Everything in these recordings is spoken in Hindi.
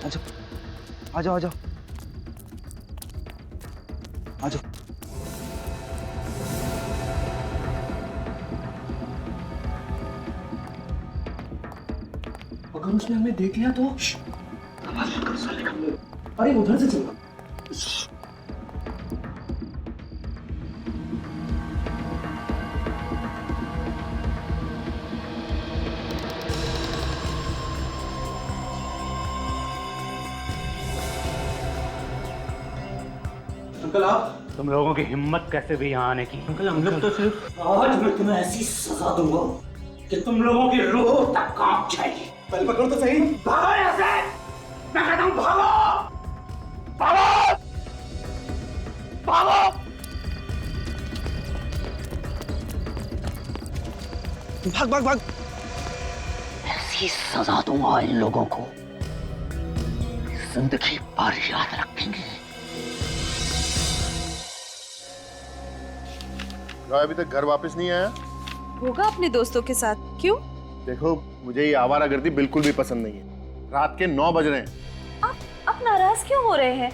अच्छा, आ जाओ आ जाओ आ जाओ। अगर उसने हमें देख लिया तो आवाज मत करो साले का। अरे उधर से चलो। अंकल आप। तुम लोगों की हिम्मत कैसे भी यहाँ आने की? अंकल हम लोग तो सिर्फ आज मैं तुम्हें ऐसी सजा दूंगा कि तुम लोगों की रूह तक कांप जाएगी। पहले पकड़ो तो सही। भागो यहाँ से! मैं कहता हूँ भागो! भागो! भागो! भाग भाग भाग। ऐसी सजा दूंगा इन लोगों को, जिंदगी भर याद रखेंगे। जॉय अभी तक घर वापस नहीं आया? होगा अपने दोस्तों के साथ। क्यों? देखो, मुझे ये आवारागर्दी बिल्कुल भी पसंद नहीं है। रात के 9 बज रहे हैं। आप नाराज क्यों हो रहे हैं?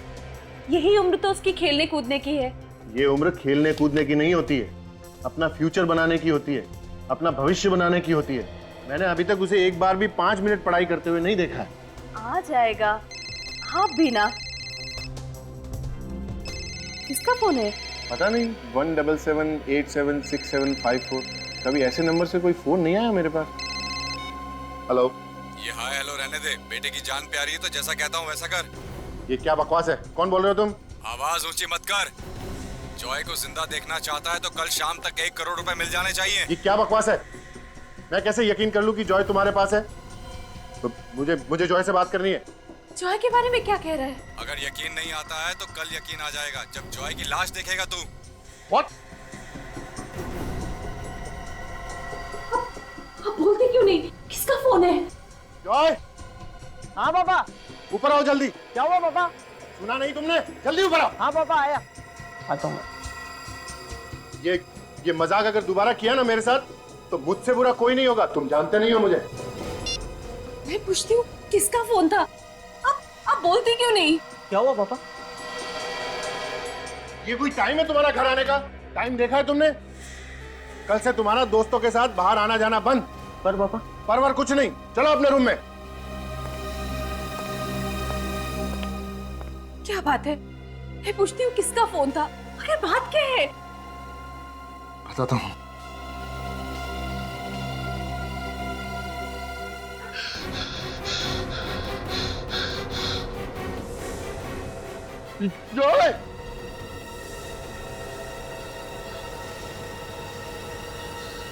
यही उम्र तो उसकी खेलने कूदने की है। ये उम्र खेलने कूदने की नहीं होती है, अपना फ्यूचर बनाने की होती है, अपना भविष्य बनाने की होती है। मैंने अभी तक उसे एक बार भी 5 मिनट पढ़ाई करते हुए नहीं देखा है। आ जाएगा, आप भी ना। किसका फोन है? पता नहीं, 177876754। कभी ऐसे नंबर से कोई फोन नहीं आया मेरे पास। हेलो। ये हाय हेलो रहने दे, बेटे की जान प्यारी है तो जैसा कहता हूँ वैसा कर। ये क्या बकवास है? कौन बोल रहे हो तुम? आवाज ऊंची मत कर। जॉय को जिंदा देखना चाहता है तो कल शाम तक 1 करोड़ रुपए मिल जाने चाहिए। ये क्या बकवास है? मैं कैसे यकीन कर लूं कि जॉय तुम्हारे पास है? तो मुझे जॉय से बात करनी है। जॉय के बारे में क्या कह रहा है? अगर यकीन नहीं आता है तो कल यकीन आ जाएगा जब जॉय की लाश देखेगा तू। What? आप बोलते क्यों नहीं? किसका फोन है? जॉय! हाँ पापा। ऊपर आओ जल्दी। क्या हुआ पापा? सुना नहीं तुमने? जल्दी ऊपर आओ। हाँ पापा आया। आता हूँ। ये मजाक अगर दोबारा किया ना मेरे साथ तो मुझसे बुरा कोई नहीं होगा। तुम जानते नहीं हो मुझे। मैं पूछती हूँ किसका फोन था? आप बोलते क्यों नहीं? क्या हुआ पापा? ये कोई टाइम है तुम्हारा घर आने का? टाइम देखा है तुमने? कल से तुम्हारा दोस्तों के साथ बाहर आना जाना बंद। पर पापा। परवर कुछ नहीं, चलो अपने रूम में। क्या बात है? मैं पूछती हूँ किसका फोन था? अरे बात क्या है? बताता हूँ। जॉय!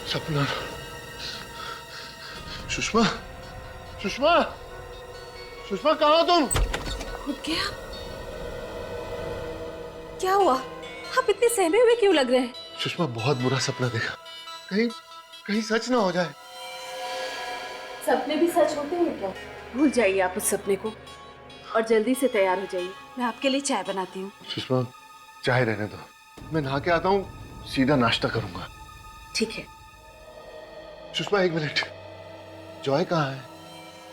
सपना। सुषमा, सुषमा, सुषमा कहाँ हो तुम? उठ गया? क्या हुआ? आप इतने सहमे हुए क्यों लग रहे हैं? सुषमा, बहुत बुरा सपना देखा। कहीं सच ना हो जाए। सपने भी सच होते हैं क्या? भूल जाइए आप उस सपने को और जल्दी से तैयार हो जाइए। मैं आपके लिए चाय बनाती हूँ। सुषमा, चाय रहने दो, मैं नहा के आता हूँ, सीधा नाश्ता करूंगा। ठीक है। सुषमा 1 मिनट, जॉय कहाँ है?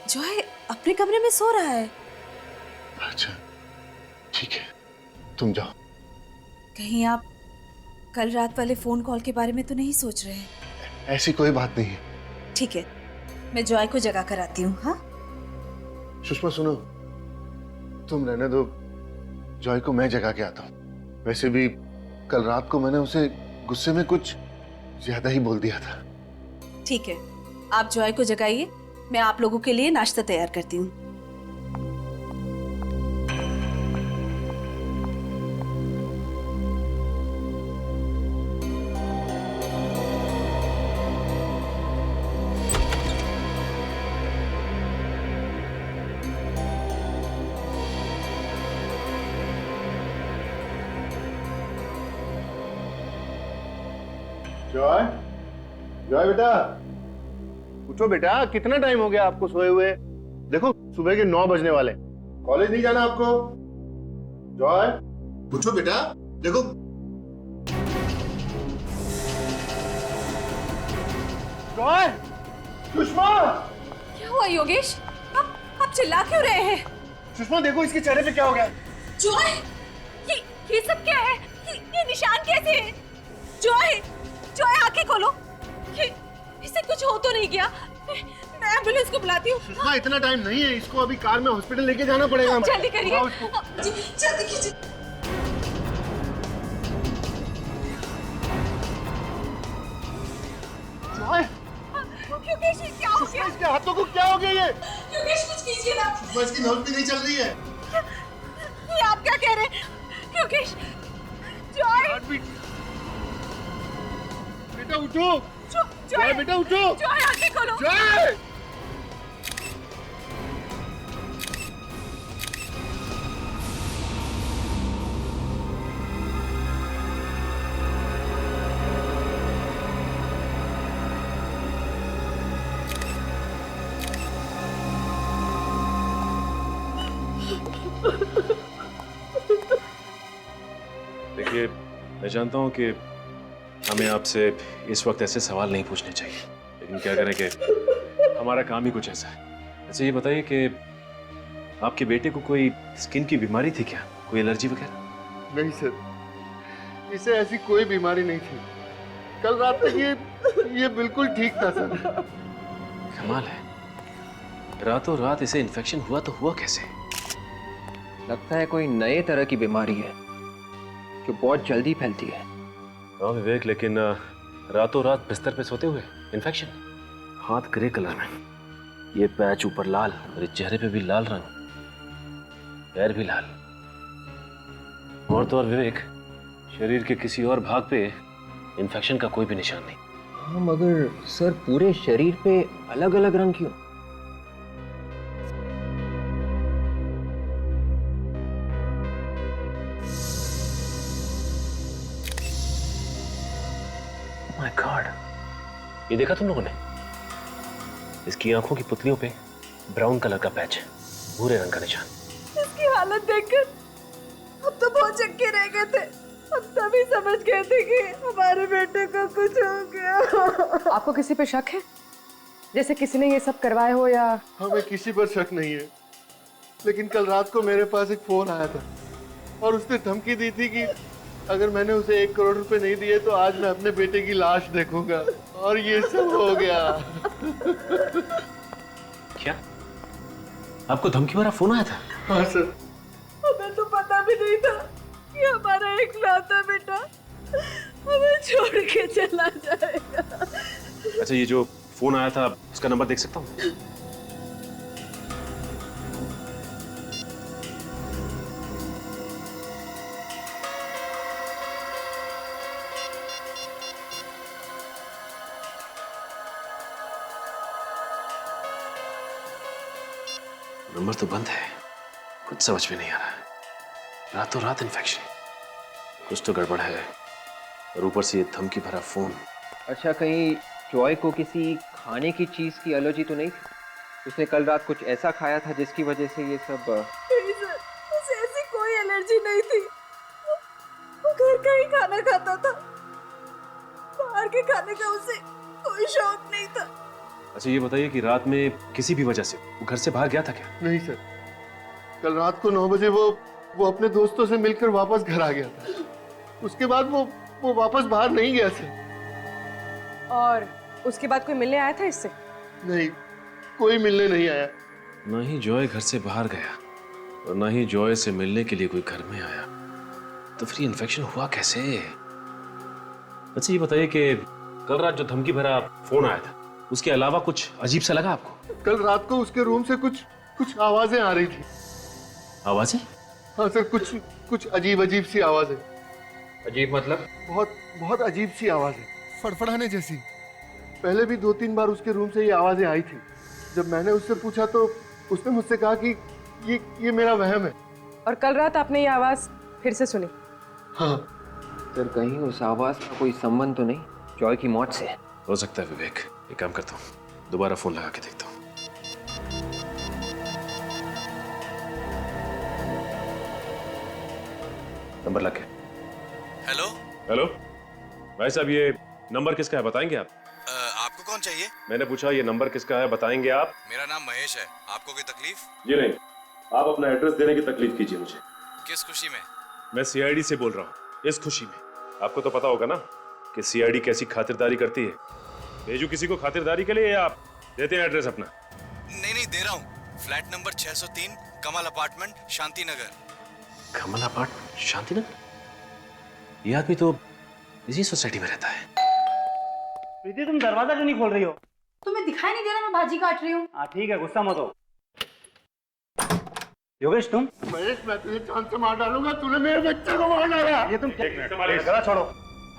जॉय अपने कमरे में सो रहा है। अच्छा ठीक है, तुम जाओ। कहीं आप कल रात वाले फोन कॉल के बारे में तो नहीं सोच रहे हैं? ऐसी कोई बात नहीं है। ठीक है, मैं जॉय को जगा कर आती हूँ। हाँ सुषमा सुनो, तुम रहने दो, जॉय को मैं जगा के आता हूँ। वैसे भी कल रात को मैंने उसे गुस्से में कुछ ज्यादा ही बोल दिया था। ठीक है, आप जॉय को जगाइए, मैं आप लोगों के लिए नाश्ता तैयार करती हूँ। जॉय, जॉय बेटा, उठो बेटा, कितना टाइम हो गया आपको सोए हुए? देखो सुबह के 9 बजने वाले। कॉलेज नहीं जाना आपको? जॉय, उठो बेटा, देखो। जॉय, सुषमा! क्या हुआ योगेश? आप चिल्ला क्यों रहे हैं? सुषमा देखो इसके चेहरे पे क्या हो गया। जॉय, ये सब क्या है? ये निशान कैसे है? जॉय, जॉय आंखें खोलो। इसे कुछ हो तो नहीं गया? मैं एम्बुलेंस को बुलाती हूँ। सुषमा इतना टाइम नहीं है, इसको अभी कार में हॉस्पिटल लेके जाना पड़ेगा। जल्दी करिए। जल्दी कीजिए। योगेश, क्या हो गया? इसके हाथों को क्या हो गया ये? योगेश कुछ कीजिए ना। सुषमा इसकी नब्ज भी नहीं चल रही है। ये आप क्या कह रहे हैं? योगेश, जॉय, बेटा उठो। जॉय, बेटा उठो। जॉय आंखें खोलो। जय। देखिए, मैं जानता हूं कि हमें आपसे इस वक्त ऐसे सवाल नहीं पूछने चाहिए, लेकिन क्या करें कि हमारा काम ही कुछ ऐसा है। अच्छा ये बताइए कि आपके बेटे को कोई स्किन की बीमारी थी क्या? कोई एलर्जी वगैरह? नहीं सर, इसे ऐसी कोई बीमारी नहीं थी। कल रात तक ये बिल्कुल ठीक था सर। कमाल है, रातों रात इसे इन्फेक्शन हुआ तो हुआ कैसे? लगता है कोई नए तरह की बीमारी है जो बहुत जल्दी फैलती है। हाँ विवेक, लेकिन रातों रात बिस्तर पे सोते हुए इन्फेक्शन, हाथ ग्रे कलर में, ये पैच ऊपर लाल, मेरे चेहरे पे भी लाल रंग, पैर भी लाल, और तो और विवेक शरीर के किसी और भाग पे इन्फेक्शन का कोई भी निशान नहीं। हाँ मगर सर पूरे शरीर पे अलग अलग रंग क्यों? माय गॉड, ये देखा तुम लोगों ने? इसकी आंखों की पुतलियों पे ब्राउन कलर का पैच, भूरे रंग का निशान। इसकी हालत देखकर हम तो बहुत चक्के रह गए थे। हम तभी समझ गए थे कि हमारे बेटे को कुछ हो गया। आपको किसी पे शक है? जैसे किसी ने ये सब करवाया हो या? हमें किसी पर शक नहीं है, लेकिन कल रात को मेरे पास एक फोन आया था और उसने धमकी दी थी कि अगर मैंने उसे 1 करोड़ रुपए नहीं दिए तो आज मैं अपने बेटे की लाश देखूंगा, और ये सब हो गया। क्या आपको धमकी भरा फोन आया था? हाँ सर। हमें तो पता भी नहीं था कि हमारा इकलौता बेटा हमें छोड़ के चला जाएगा। अच्छा ये जो फोन आया था उसका नंबर देख सकता हूँ? नंबर तो बंद है, कुछ समझ में नहीं आ रहा है। रातों रात इन्फेक्शन, कुछ तो गड़बड़ है, और ऊपर से ये धमकी भरा फोन। अच्छा कहीं जॉय को किसी खाने की चीज की एलर्जी तो नहीं थी? उसने कल रात कुछ ऐसा खाया था जिसकी वजह से ये सब? नहीं सर, उसे ऐसी कोई एलर्जी नहीं थी। वो घर का ही खाना खाता था, बाहर के खाने का उसे कोई शौक नहीं था। अच्छा ये बताइए कि रात में किसी भी वजह से वो घर से बाहर गया था क्या? नहीं सर, कल रात को 9 बजे वो अपने दोस्तों से मिलकर वापस घर आ गया था। उसके बाद वो वापस बाहर नहीं गया सर। और उसके बाद कोई मिलने आया था इससे? नहीं, कोई मिलने नहीं आया। ना ही जॉय घर से बाहर गया और ना ही जॉय से मिलने के लिए कोई घर में आया, तो फिर ये इन्फेक्शन हुआ कैसे? अच्छा ये बताइए कि कल रात जो धमकी भरा फोन आया था उसके अलावा कुछ अजीब सा लगा आपको? कल रात को उसके रूम से कुछ आवाजें आ रही थी। आवाजें? हाँ सर, कुछ अजीब सी आवाजें। अजीब मतलब? बहुत अजीब सी आवाजें, फड़फड़ाने जैसी। पहले भी 2-3 बार उसके रूम से ये आवाजें आई थी। जब मैंने उससे पूछा तो उसने मुझसे कहा कि ये मेरा वहम है। और कल रात आपने ये आवाज फिर से सुनी? हाँ सर कहीं उस आवाज का कोई संबंध तो नहीं जॉय की मौत से? हो सकता है विवेक, एक काम करता हूँ, दोबारा फोन लगा के देखता हूँ। नंबर लग गया। हेलो। हेलो भाई साहब, ये नंबर किसका है बताएंगे आप? आपको कौन चाहिए? मैंने पूछा ये नंबर किसका है बताएंगे आप? मेरा नाम महेश है। आपको कोई तकलीफ? जी नहीं, आप अपना एड्रेस देने की तकलीफ कीजिए मुझे। किस खुशी में? मैं सीआईडी से बोल रहा हूँ, इस खुशी में। आपको तो पता होगा ना कि सीआईडी कैसी खातिरदारी करती है। भेजू किसी को खातिरदारी के लिए या आप देते हैं एड्रेस अपना? नहीं दे रहा हूँ। फ्लैट नंबर 603 कमल अपार्टमेंट, शांति नगर। कमल अपार्टमेंट, शांति नगर? ये आदमी तो इसी सोसाइटी में रहता है। प्रीति, तुम दरवाजा क्यों नहीं खोल रही हो? तुम्हें दिखाई नहीं दे रहा मैं भाजी काट रही हूँ। हाँ ठीक है, गुस्सा मत हो। योगेश तुम? महेश, मैं तुझे जान से मार डालूंगा, तूने मेरे बच्चे को मार डाला। ये तुम गला छोड़ो,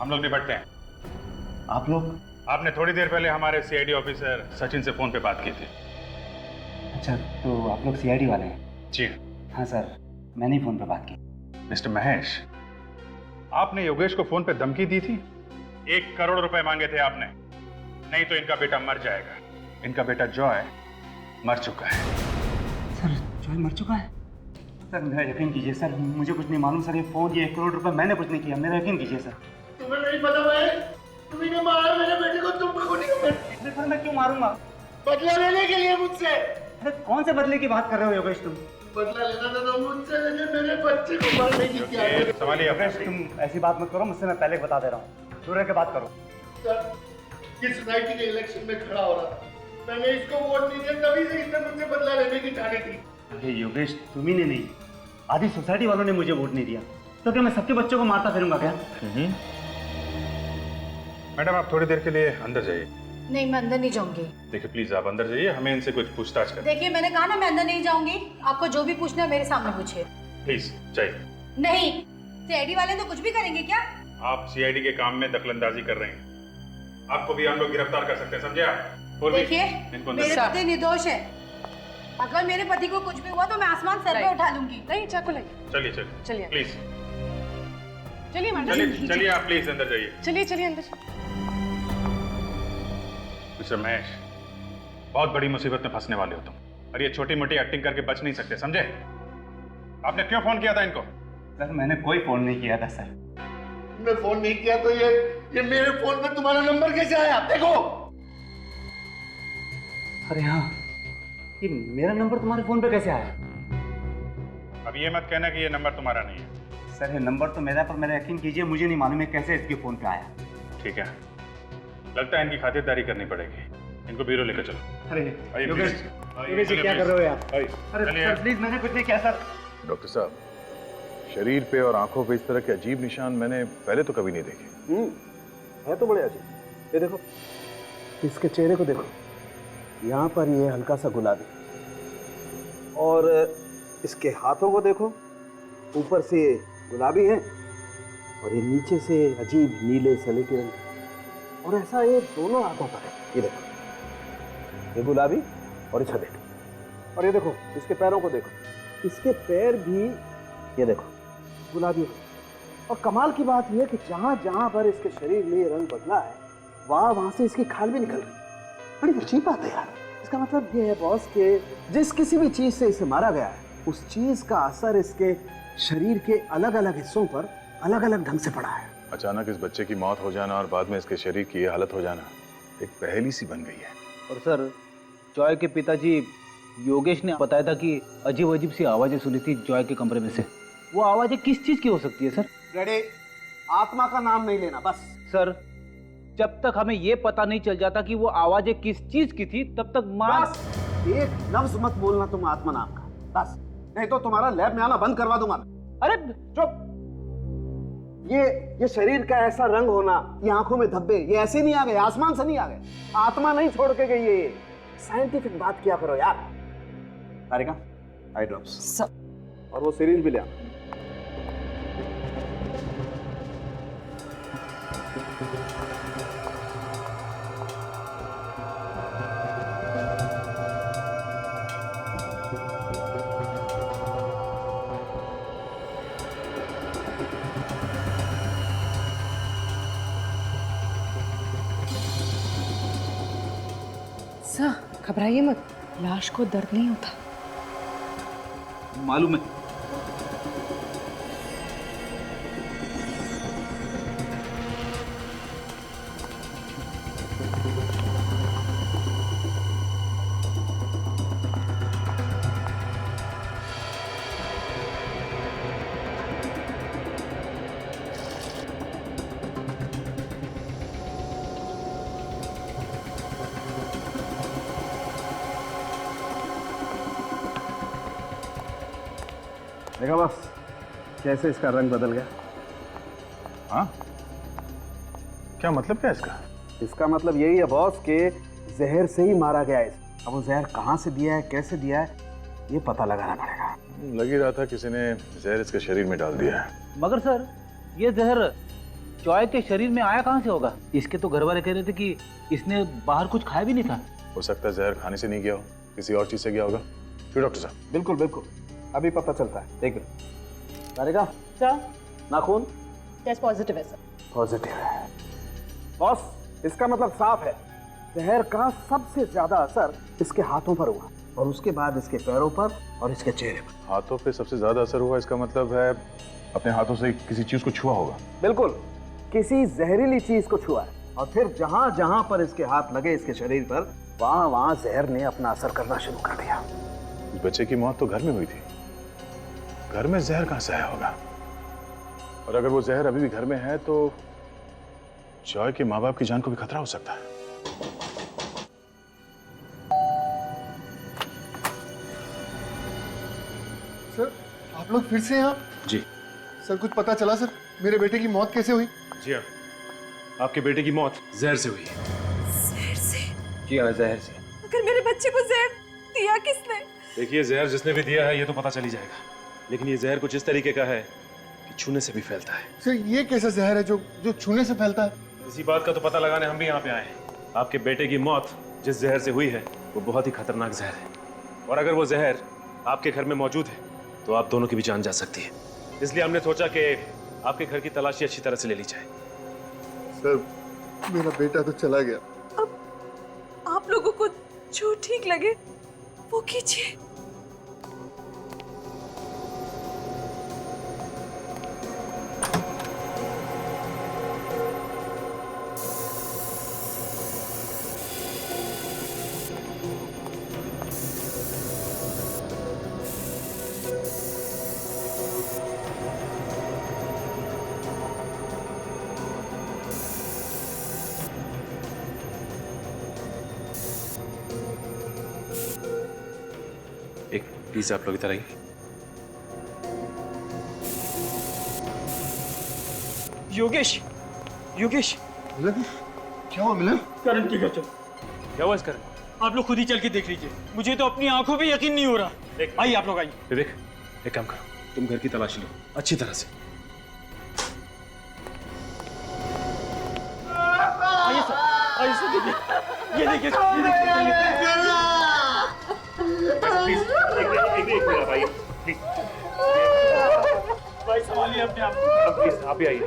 हम लोग निपटते हैं। आप लोग? आपने थोड़ी देर पहले हमारे सीआईडी ऑफिसर सचिन से फोन पे बात की थी। अच्छा, तो आप लोग सीआईडी वाले हैं? जी हाँ सर, मैंने ही फोन पे बात की। मिस्टर महेश, आपने योगेश को फोन पे धमकी दी थी। 1 करोड़ रुपए मांगे थे आपने, नहीं तो इनका बेटा मर जाएगा। इनका बेटा जॉय मर चुका है। सर, जॉय मर चुका है? सर मेरा यकीन कीजिए सर, मुझे कुछ नहीं मालूम सर। ये फोन, ये 1 करोड़ रुपए मैंने कुछ नहीं किया, मेरा यकीन कीजिए सर। तुम्हें नहीं पता महेश, तुम्ही ने मारा मेरे बेटे को, तुम को नहीं। सर मैं क्यों मारूंगा? बदला लेने के लिए मुझसे। अरे कौन से बदले की बात कर रहे हो योगेश तुम? बदला लेना था तो मुझसे, लेकिन मेरे बच्चे को मारने की क्या है? संभालिए योगेश, तुम ऐसी बात मत करो मुझसे, मैं पहले बता दे रहा हूँ। दूर रह के बात करो। सर, ये सोसाइटी के इलेक्शन में खड़ा हो रहा था, मैंने इसको वोट नहीं दिया, तभी से इसने मुझसे बदला लेने की ठानी थी। अरे योगेश, तुम्ही ने नहीं, आधी सोसाइटी वालों ने मुझे वोट नहीं दिया, तो क्या मैं सबके बच्चों को मारता फिरूंगा क्या? मैडम, आप थोड़ी देर के लिए अंदर जाइए। नहीं, मैं अंदर नहीं जाऊंगी। देखिए प्लीज आप अंदर जाइए, हमें इनसे कुछ पूछताछ करनी है। देखिए मैंने कहा ना, मैं अंदर नहीं जाऊंगी। आपको जो भी पूछना है मेरे सामने पूछिए। प्लीज जाइए। नहीं, सीआईडी वाले तो कुछ भी करेंगे क्या? आप सीआईडी के काम में दखलंदाजी कर रहे हैं, आपको भी हम लोग गिरफ्तार कर सकते हैं, समझे आप? और भी, देखिए इनको अंदर मेरे से- पति निर्दोष है। अगर मेरे पति को कुछ भी हुआ तो मैं आसमान सर पे उठा लूंगी। नहीं, चाकू लाइए। चलिए चलिए। प्लीज चलिए मैडम, चलिए आप प्लीज अंदर जाइए। चलिए अंदर। मिस्टर महेश, बहुत बड़ी मुसीबत में फंसने वाले हो तुम, और ये छोटी मोटी एक्टिंग करके बच नहीं सकते, समझे? आपने क्यों फोन किया था इनको? सर मैंने कोई फोन नहीं किया था सर। तुमने फोन नहीं किया तो ये मेरे फोन पे तुम्हारा नंबर कैसे आया? देखो। अरे हाँ, ये मेरा नंबर तुम्हारे फोन पे कैसे आया? अब ये मत कहना कि ये नंबर तुम्हारा नहीं है। सर ये नंबर तो मेरा, पर मेरा यकीन कीजिए मुझे नहीं मालूम है कैसे इसके फोन पे आया। ठीक है, लगता है इनकी खातिरदारी करनी पड़ेगी। इनको ब्यूरो लेकर चलो। अरे आइए, योगेश, प्लीज। योगेश ये क्या कर रहे हो यार? आइए, अरे चलिए। सर प्लीज, मैंने कुछ नहीं किया सर। डॉक्टर साहब, शरीर पे और आंखों पे इस तरह के अजीब निशान मैंने पहले तो कभी नहीं देखे। है तो बड़े अजीब। ये देखो, इसके चेहरे को देखो, यहाँ पर ये हल्का सा गुलाबी, और इसके हाथों को देखो, ऊपर से गुलाबी है और ये नीचे से अजीब नीले सलेटी रंग, और ऐसा ये दोनों हाथों पर है। ये देखो, ये गुलाबी और ये सलेटी, और ये देखो इसके पैरों को देखो, इसके पैर भी ये देखो गुलाबी। और कमाल की बात यह है कि जहाँ जहाँ पर इसके शरीर में ये रंग बदला है, वहाँ से इसकी खाल भी निकल रही। बड़ी अजीब बात है यार। इसका मतलब ये है बॉस कि जिस किसी भी चीज से इसे मारा गया है, उस चीज का असर इसके शरीर के अलग अलग हिस्सों पर अलग अलग ढंग से पड़ा है। अचानक इस बच्चे की मौत हो जाना और बाद में इसके शरीर की ये हालत हो जाना एक पहेली सी बन गई है। और सर, जॉय के पिताजी योगेश ने बताया था कि अजीब अजीब सी आवाजें सुनी थी जॉय के कमरे में से। वो आवाजें किस चीज की हो सकती है सर? डैडी, आत्मा का नाम नहीं लेना बस। सर, जब तक हमें ये पता नहीं चल जाता कि वो आवाजें किस चीज की थी, तब तक बस एक लफ्ज मत बोलना तुम आत्मा नाम का, बस। नहीं तो तुम्हारा लैब में आना बंद करवा दूंगा। अरे चुप। ये शरीर का ऐसा रंग होना, ये आंखों में धब्बे, ये ऐसे नहीं आ गए, आसमान से नहीं आ गए, आत्मा नहीं छोड़ के गई है। साइंटिफिक बात किया करो यार। तारिका, आई ड्रॉप्स और वो सिरिंज भी ले आना। सर घबराइए मत, लाश को दर्द नहीं होता। मालूम है। देखा बस कैसे इसका रंग बदल गया। हाँ, क्या मतलब क्या इसका? इसका मतलब यही है बॉस कि जहर से ही मारा गया है। अब वो जहर कहाँ से दिया है, कैसे दिया है, ये पता लगाना पड़ेगा। लग ही रहा था किसी ने जहर इसके शरीर में डाल दिया है। मगर सर, ये जहर जॉय के शरीर में आया कहाँ से होगा? इसके तो घर वाले कह रहे थे कि इसने बाहर कुछ खाया भी नहीं था। हो सकता है जहर खाने से नहीं गया हो, किसी और चीज से गया होगा। क्यों डॉक्टर साहब? बिल्कुल बिल्कुल, अभी पता चलता है। देख तारिका, सर नाखून टेस्ट पॉजिटिव है सर। पॉजिटिव है बॉस, इसका मतलब साफ है जहर का सबसे ज्यादा असर इसके हाथों पर हुआ और उसके बाद इसके पैरों पर और इसके चेहरे पर। हाथों पे सबसे ज्यादा असर हुआ, इसका मतलब है अपने हाथों से किसी चीज को छुआ होगा। बिल्कुल, किसी जहरीली चीज को छुआ है और फिर जहां जहां पर इसके हाथ लगे इसके शरीर पर, वहां वहां जहर ने अपना असर करना शुरू कर दिया। इस बच्चे की मौत तो घर में हुई थी, घर में जहर कहां से आया होगा? और अगर वो जहर अभी भी घर में है तो जॉय के माँ बाप की जान को भी खतरा हो सकता है। सर, आप लोग फिर से यहाँ? जी सर, कुछ पता चला सर? मेरे बेटे की मौत कैसे हुई? जी हाँ, आपके बेटे की मौत जहर से हुई। जहर से? जी हाँ, जहर से। अगर मेरे बच्चे को जहर दिया किसने? देखिए, जहर जिसने भी दिया है ये तो पता चल ही जाएगा, लेकिन ये जहर कुछ इस तरीके का है कि छूने से भी फैलता है। सर, ये कैसा जहर है जो छूने से फैलता है? इसी बात का तो पता लगाने हम भी यहाँ पे आए हैं। आपके बेटे की मौत जिस जहर से हुई है वो बहुत ही खतरनाक जहर है, और अगर वो जहर आपके घर में मौजूद है तो आप दोनों की भी जान जा सकती है। इसलिए हमने सोचा कि आपके घर की तलाशी अच्छी तरह से ले ली जाए। सर, मेरा बेटा तो चला गया। अब आप लोगों को जो ठीक लगे वो कीजिए। एक प्लीज आप लोग इधर आइए। योगेश, योगेश, क्या हुआ मिलन? करण की गजब। क्या हुआ इस करण? आप लोग खुद ही चल के देख लीजिए, मुझे तो अपनी आंखों पे यकीन नहीं हो रहा। आइए आप लोग आइए। विवेक, एक काम करो, तुम घर की तलाशी लो अच्छी तरह से। आइए सर, आइए सर, देखिए, ये देखिए, एक मिनट भाई, प्लीज भाई संभालिए अपने आप को। प्लीज आप भी आइए।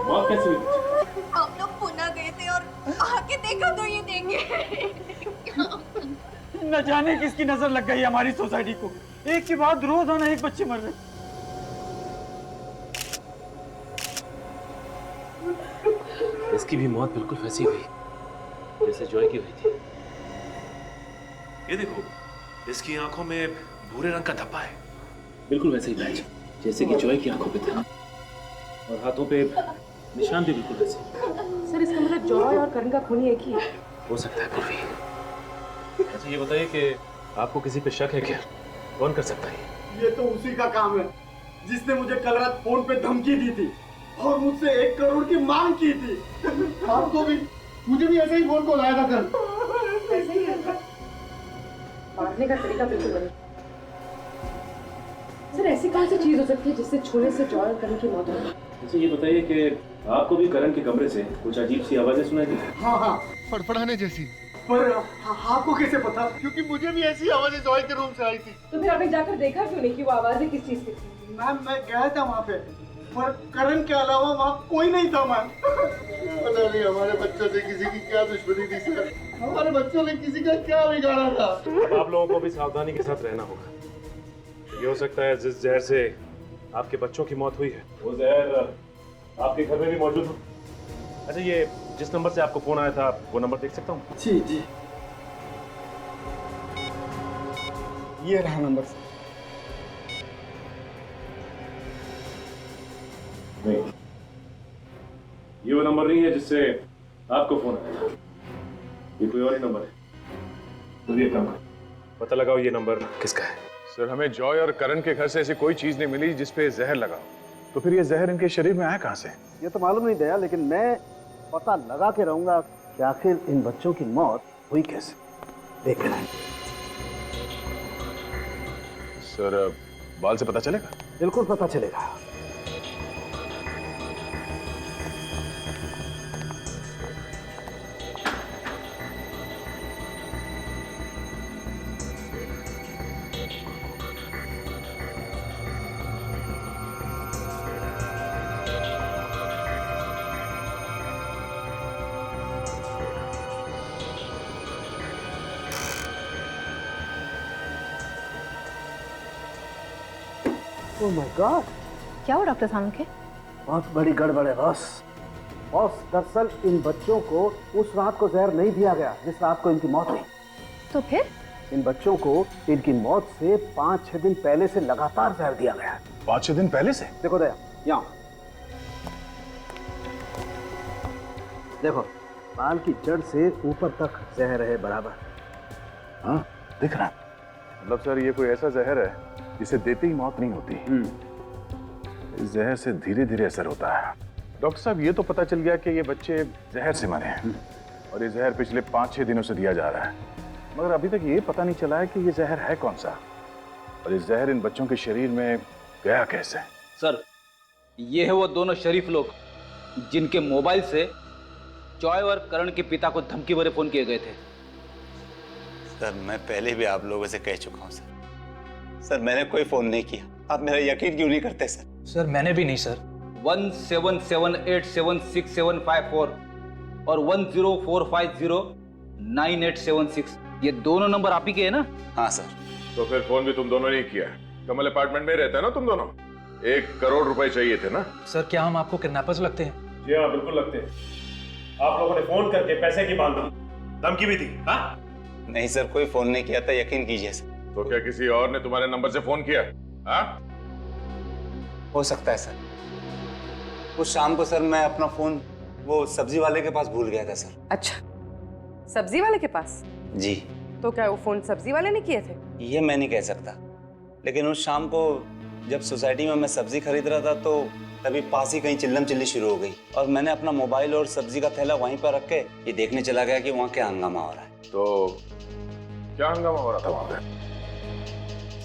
मौत कैसे हुई? हम लोग पुणे गए थे और आके देखा तो ये देंगे। न जाने किसकी नजर लग गई हमारी सोसाइटी को, एक के बाद रोजाना एक बच्चे मर रहे। इसकी भी मौत बिल्कुल वैसी हुई जैसे जॉय की हुई थी। ये देखो, इसकी आंखों में भूरे रंग का धब्बा है, बिल्कुल वैसे ही पैच जैसे कि जॉय की आंखों पे था, और हाथों पे निशान भी बिल्कुल वैसे। सर, इसका मतलब जॉय और करण का खून एक ही है। हो सकता है पूर्वी। अच्छा ये बताइए कि आपको किसी पे शक है क्या? कौन कर सकता है? ये तो उसी का काम है जिसने मुझे कल रात फोन पे धमकी दी थी और मुझसे 1 करोड़ की मांग की थी। आपको भी, मुझे भी ऐसे ही फोन कॉल आया था कल। ऐसे ही है। मारने का तरीका बिल्कुल नहीं। सर, ऐसी कौन सी चीज हो सकती है जिससे छूने से जॉय और करण की मौत हो? अच्छा ये बताइए कि आपको भी करण के कमरे से कुछ अजीब सी आवाजें सुनाई दी? हाँ, फड़फड़ाने जैसी। पर आपको कैसे पता? क्योंकि मुझे भी ऐसी आवाजें जॉय के रूम से आई थी। तो फिर आपने जाकर देखा क्यों नहीं कि वो आवाजें किस चीज की थी? मैम, मैं गया था वहाँ पे, पर करण के अलावा वहाँ कोई नहीं था मैम। पता नहीं हमारे बच्चों से किसी की क्या दुश्मनी थी सर, हमारे बच्चों ने किसी का क्या बिगाड़ा था। अब आप लोगों को भी सावधानी के साथ रहना होगा। ये हो सकता है जिस जहर से आपके बच्चों की मौत हुई है वो जहर आपके घर में भी मौजूद हो। अच्छा ये जिस नंबर से आपको फोन आया था वो नंबर देख सकता हूँ? जी जी, ये रहा नंबर। नहीं, ये वो नंबर नहीं है जिससे आपको फोन आया था, ये कोई और ही नंबर है। तो ये काम पता लगाओ ये नंबर किसका है। सर हमें जॉय और करण के घर से ऐसी कोई चीज नहीं मिली जिसपे जहर लगा हो। तो फिर ये जहर इनके शरीर में आया कहाँ से? ये तो मालूम नहीं दया, लेकिन मैं पता लगा के रहूंगा कि आखिर इन बच्चों की मौत हुई कैसे। देख रहे हैं सर, बाल से पता चलेगा? बिल्कुल पता चलेगा। ओह माय गॉड, क्या हुआ डॉक्टर साहब के? बहुत बड़ी गड़बड़ है बॉस। बॉस, दरअसल इन बच्चों को उस रात को जहर नहीं दिया गया जिस रात को इनकी मौत हुई। तो फिर? इन बच्चों को इनकी मौत से 5-6 दिन पहले से लगातार जहर दिया गया। 5-6 दिन पहले से? देखो दया, यहाँ देखो, बाल की जड़ से ऊपर तक जहर है बराबर। हाँ, दिख रहा है। मतलब सर ये कोई ऐसा जहर है जिसे देते ही मौत नहीं होती। इस जहर से धीरे धीरे असर होता है। डॉक्टर साहब, ये तो पता चल गया कि ये बच्चे जहर से मरे हैं और ये जहर पिछले 5-6 दिनों से दिया जा रहा है, मगर अभी तक ये पता नहीं चला है कि ये जहर है कौन सा और ये जहर इन बच्चों के शरीर में गया कैसे। सर, ये है वो दोनों शरीफ लोग जिनके मोबाइल से जॉय और करण के पिता को धमकी भरे फोन किए गए थे। सर, मैं पहले भी आप लोगों से कह चुका हूँ सर। सर, मैंने कोई फोन नहीं किया। आप मेरा यकीन क्यों नहीं करते सर? सर, मैंने भी नहीं सर। 17787654 और 10450987 ये दोनों नंबर आप ही के हैं ना? हाँ सर। तो फिर फोन भी तुम दोनों ने किया है? कमल अपार्टमेंट में रहते हैं ना तुम दोनों? 1 करोड़ रुपए चाहिए थे ना? सर, क्या हम आपको किडनैपर्स लगते हैं? जी हाँ, बिल्कुल लगते हैं। आप लोगों ने फोन करके पैसे की मांग की, धमकी भी दी। हाँ? नहीं सर, कोई फोन नहीं किया था, यकीन कीजिए सर। तो क्या किसी और ने तुम्हारे नंबर से फोन किया? हाँ? हो सकता है सर। उस शाम को सर मैं अपना फोन वो सब्जी वाले के पास भूल गया था सर। अच्छा, सब्जी वाले के पास? जी। तो क्या वो फोन सब्जी वाले ने किए थे? ये मैं नहीं कह सकता, लेकिन उस शाम को जब सोसाइटी में मैं सब्जी खरीद रहा था तो तभी पास ही कहीं चिल्लम चिल्ली शुरू हो गई और मैंने अपना मोबाइल और सब्जी का थैला वहीं पर रख के ये देखने चला गया कि वहाँ क्या हंगामा हो रहा है। तो क्या हंगामा हो रहा था वहाँ पे?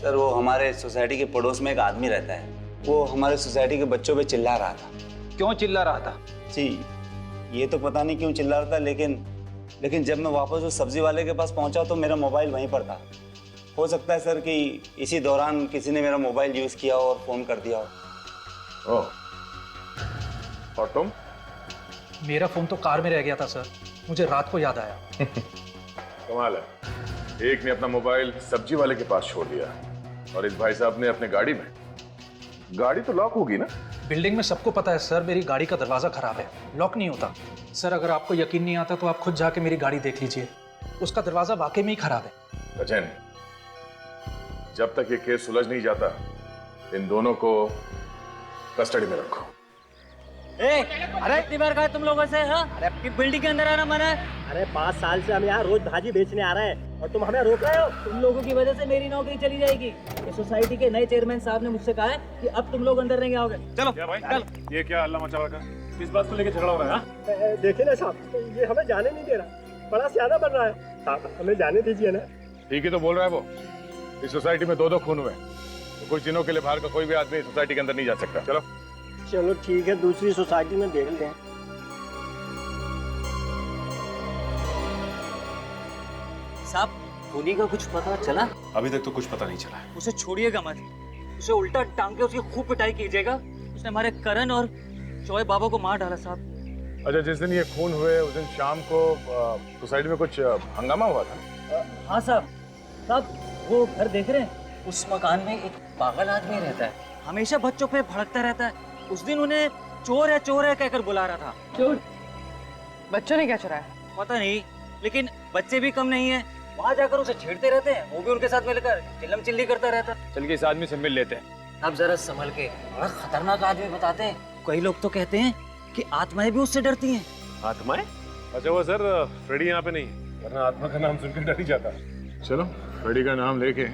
सर, वो हमारे सोसाइटी के पड़ोस में एक आदमी रहता है, वो हमारे सोसाइटी के बच्चों पे चिल्ला रहा था। क्यों चिल्ला रहा था? जी, ये तो पता नहीं क्यों चिल्ला रहा था, लेकिन जब मैं वापस उस सब्जी वाले के पास पहुंचा तो मेरा मोबाइल वहीं पर था। हो सकता है सर कि इसी दौरान किसी ने मेरा मोबाइल यूज किया और फोन कर दिया हो। ओह, और तुम? मेरा फोन तो कार में रह गया था सर, मुझे रात को याद आया। कमाल है, एक ने अपना मोबाइल सब्जी वाले के पास छोड़ दिया और इस भाई साहब ने अपने गाड़ी में। गाड़ी तो लॉक होगी ना? बिल्डिंग में सबको पता है सर, मेरी गाड़ी का दरवाजा खराब है, लॉक नहीं होता। सर, अगर आपको यकीन नहीं आता तो आप खुद जाके मेरी गाड़ी देख लीजिए, उसका दरवाजा वाकई में ही खराब है। सचिन, जब तक ये केस सुलझ नहीं जाता इन दोनों को कस्टडी में रखो। अरे कितनी बार कहा तुम लोगों से? हाँ? अरे आपकी बिल्डिंग के अंदर आना मना है। अरे 5 साल से हम यहाँ रोज भाजी बेचने आ रहे हैं और तुम हमें रोक रहे हो। तुम लोगों की वजह से मेरी नौकरी चली जाएगी। इस सोसाइटी के नए चेयरमैन साहब ने मुझसे कहा है कि अब तुम लोग अंदर नहीं आओगे। चलो भाई, चल। ये क्या हल्ला मचा हुआ है? किस बात को लेकर झगड़ा हो रहा है? देखिए ना साहब, ये हमें जाने नहीं दे रहा, बड़ा सियाना बन रहा है। साहब, हमें जाने दीजिए ना। ठीक ही तो बोल रहा है वो। इस सोसाइटी में 2-2 खून हुए, तो कुछ दिनों के लिए बाहर का कोई भी आदमी सोसाइटी के अंदर नहीं जा सकता। चलो चलो ठीक है, दूसरी सोसाइटी में देख लेते हैं। साहब, खूनी का कुछ पता चला? अभी तक तो कुछ पता नहीं चला। उसे छोड़िएगा मत, उसे उल्टा टांग के उसकी खूब पिटाई कीजिएगा। उसने हमारे करण और जॉय बाबा को मार डाला साहब। अच्छा, जिस दिन ये खून हुए उस दिन शाम को सोसाइटी में कुछ हंगामा हुआ था? हाँ साहब, वो घर देख रहे हैं, उस मकान में एक पागल आदमी रहता है, हमेशा बच्चों पे भड़कता रहता है। उस दिन उन्हें चोर है कहकर बुला रहा था। चोर? बच्चों ने क्या चुराया? पता नहीं, लेकिन बच्चे भी कम नहीं है, वहाँ जाकर उसे छेड़ते रहते हैं, वो भी उनके साथ मिलकर चिल्लम चिल्ली करता रहता है। चल के इस आदमी से मिल लेते हैं। अब जरा संभल के, बड़ा खतरनाक आदमी बताते हैं। कई लोग तो कहते हैं कि आत्माएं भी उससे डरती हैं। आत्माएं? अच्छा वो सर फ्रेडी यहाँ पे नहीं है, वरना आत्मा का नाम सुनकर डर ही जाता। चलो फ्रेडी का नाम लेके